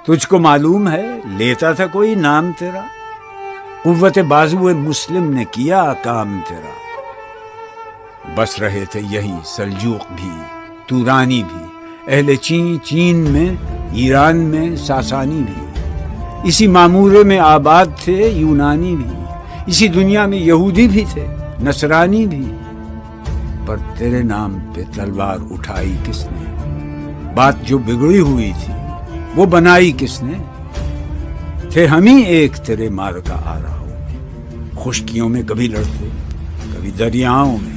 تجھ کو معلوم ہے لیتا تھا کوئی نام تیرا، قوت بازو مسلم نے کیا کام تیرا۔ بس رہے تھے یہی سلجوق بھی، تورانی بھی، اہل چین میں، ایران میں ساسانی بھی، اسی معمورے میں آباد تھے یونانی بھی، اسی دنیا میں یہودی بھی تھے نصرانی بھی۔ پر تیرے نام پہ تلوار اٹھائی کس نے؟ بات جو بگڑی ہوئی تھی وہ بنائی کس نے؟ تھے ہم ہی ایک تیرے مارکا آ رہا ہوں، خشکیوں میں کبھی لڑتے، کبھی دریاؤں میں،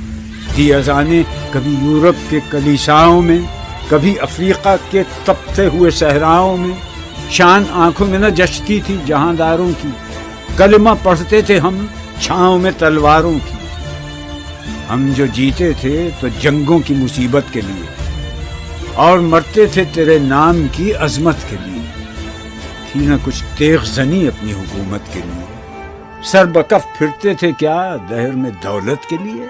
تھی اذانیں کبھی یورپ کے کلیساؤں میں، کبھی افریقہ کے تپتے ہوئے صحراؤں میں۔ شان آنکھوں میں نہ جچتی تھی جہانداروں کی، کلمہ پڑھتے تھے ہم چھاؤں میں تلواروں کی۔ ہم جو جیتے تھے تو جنگوں کی مصیبت کے لیے، اور مرتے تھے تیرے نام کی عظمت کے لیے۔ تھی نہ کچھ تیغ زنی اپنی حکومت کے لیے، سر بکف پھرتے تھے کیا دہر میں دولت کے لیے؟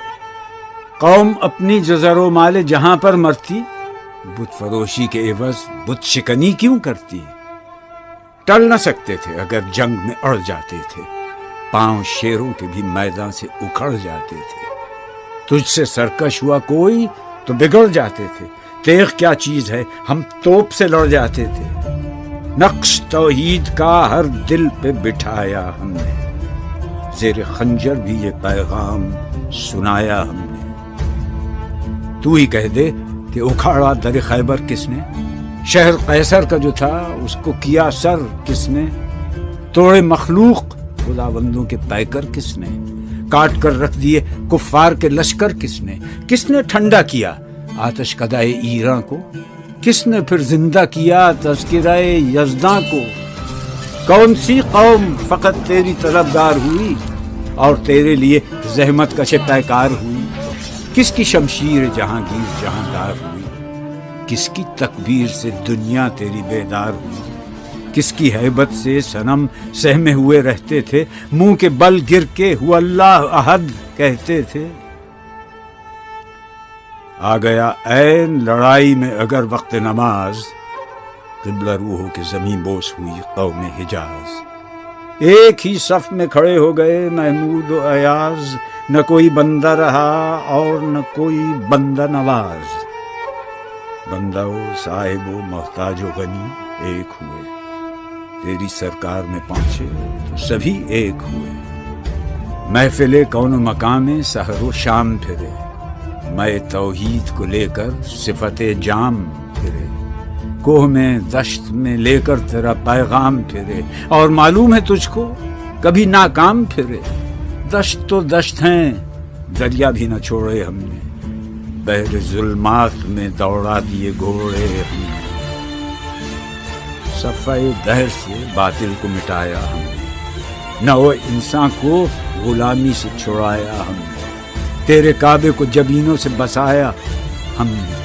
قوم اپنی جو زر و مال جہاں پر مرتی، بت فروشی کے عوض بت شکنی کیوں کرتی؟ ٹل نہ سکتے تھے اگر جنگ میں اڑ جاتے تھے، پاؤں شیروں کے بھی میدان سے اکھڑ جاتے تھے۔ تجھ سے سرکش ہوا کوئی تو بگڑ جاتے تھے، تیغ کیا چیز ہے ہم توپ سے لڑ جاتے تھے۔ نقش توحید کا ہر دل پہ بٹھایا ہم نے، زیر خنجر بھی یہ پیغام سنایا ہم نے۔ تو ہی کہہ دے کہ اکھاڑا در خیبر کس نے؟ شہر قیصر کا جو تھا اس کو کیا سر کس نے؟ توڑے مخلوق خداوندوں کے پیکر کس نے؟ کاٹ کر رکھ دیے کفار کے لشکر کس نے؟ کس نے ٹھنڈا کیا آتش کدائے ایراں کو؟ کس نے پھر زندہ کیا تذکرہ یزداں کو؟ کون سی قوم فقط تیری طلبگار ہوئی اور تیرے لیے زحمت کش پیکار ہوئی؟ کس کی شمشیر جہانگیر جہاندار ہوئی؟ کس کی تکبیر سے دنیا تیری بیدار ہوئی؟ کس کی ہیبت سے صنم سہمے ہوئے رہتے تھے، منہ کے بل گر کے ہوا اللہ احد کہتے تھے؟ آ گیا عین لڑائی میں اگر وقت نماز، قبلہ روح ہو کے زمین بوس ہوئی قوم حجاز۔ ایک ہی صف میں کھڑے ہو گئے محمود و ایاز، نہ کوئی بندہ رہا اور نہ کوئی بندہ نواز۔ بندہ و صاحب و محتاج و غنی ایک ہوئے، تیری سرکار میں پہنچے تو سبھی ایک ہوئے۔ محفل کون و مقام میں سحر و شام پھرے، میں توحید کو لے کر صفت جام پھرے۔ کوہ میں دشت میں لے کر تیرا پیغام پھرے، اور معلوم ہے تجھ کو کبھی ناکام پھرے۔ دشت تو دشت ہیں، دریا بھی نہ چھوڑے ہم نے، بحر ظلمات میں دوڑا دیے گھوڑے ہم نے۔ صفحہ دہر سے باطل کو مٹایا ہم نے، نوع انسان کو غلامی سے چھڑایا ہم نے۔ تیرے کعبے کو جبینوں سے بسایا ہم نے،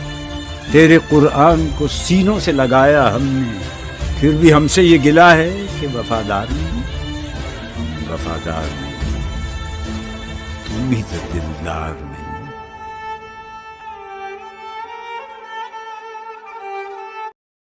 تیرے قرآن کو سینوں سے لگایا ہم نے۔ پھر بھی ہم سے یہ گلہ ہے کہ وفادار نہیں، وفادار نہیں، تم بھی تو دلدار نہیں۔